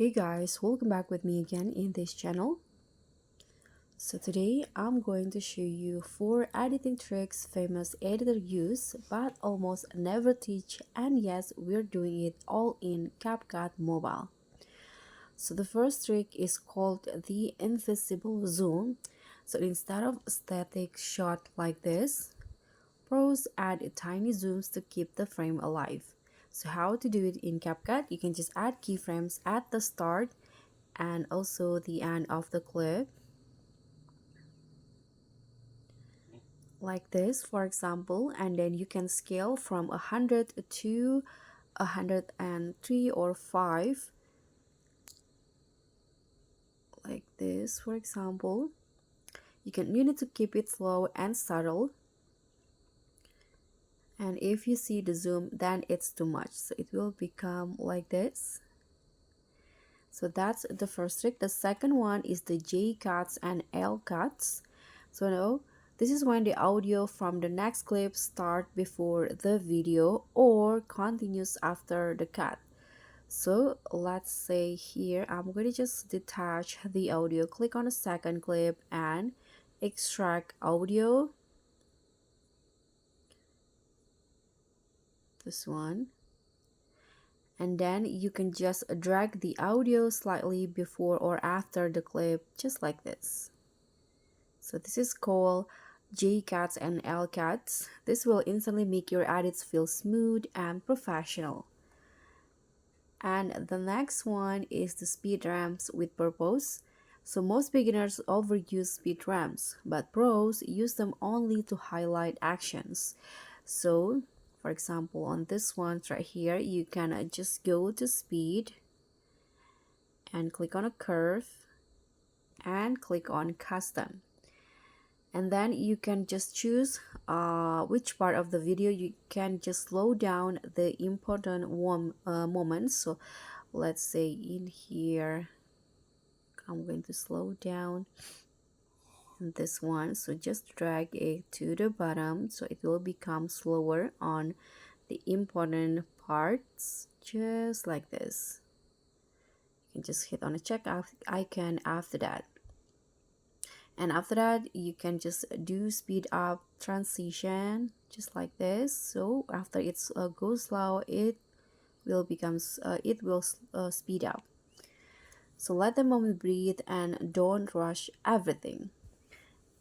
Hey guys, welcome back with me again in this channel. So today I'm going to show you 4 editing tricks famous editors use but almost never teach, and yes, we're doing it all in CapCut Mobile. So the first trick is called the invisible zoom. So instead of static shot like this, pros add tiny zooms to keep the frame alive. So how to do it in CapCut? You can just add keyframes at the start and also the end of the clip, like this for example, and then you can scale from 100 to 103 or 5, like this for example. You need to keep it slow and subtle, and if you see the zoom then it's too much, so it will become like this. So that's the first trick. The second one is the J cuts and L cuts. So now this is when the audio from the next clip start before the video or continues after the cut. So let's say here I'm going to just detach the audio, click on the second clip and extract audio, this one, and then you can just drag the audio slightly before or after the clip, just like this. So this is called J cuts and L cuts. This will instantly make your edits feel smooth and professional. And the next one is the speed ramps with purpose. So most beginners overuse speed ramps, but pros use them only to highlight actions. So for example, on this one right here, you can just go to speed and click on a curve and click on custom, and then you can just choose which part of the video you can just slow down the important moments. So let's say in here I'm going to slow down this one, so just drag it to the bottom so it will become slower on the important parts, just like this. You can just hit on a check icon after that, and after that you can just do speed up transition just like this. So after it's goes slow, it will speed up. So let the moment breathe and don't rush everything.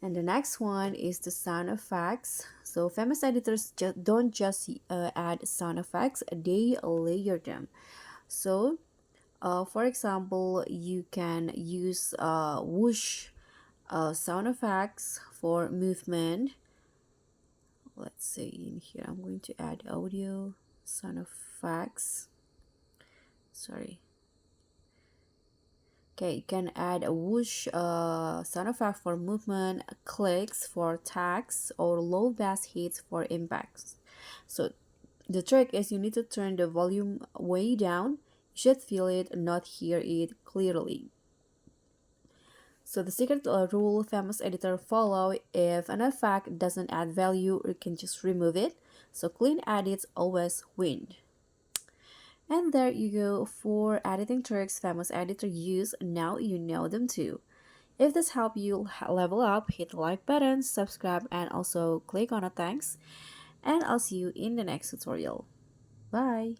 And the next one is the sound effects. So famous editors don't just add sound effects, they layer them. So for example, you can use whoosh sound effects for movement. Let's say in here I'm going to add audio sound effects, sorry. Okay, you can add a whoosh sound effect for movement, clicks for tags, or low bass hits for impacts. So the trick is you need to turn the volume way down. You should feel it, not hear it clearly. So the secret rule famous editor follow: if an effect doesn't add value, you can just remove it. So clean edits always win. And there you go, 4 editing tricks famous editor use. Now you know them too. If this helped you level up, hit the like button, subscribe, and also click on a thanks. And I'll see you in the next tutorial. Bye!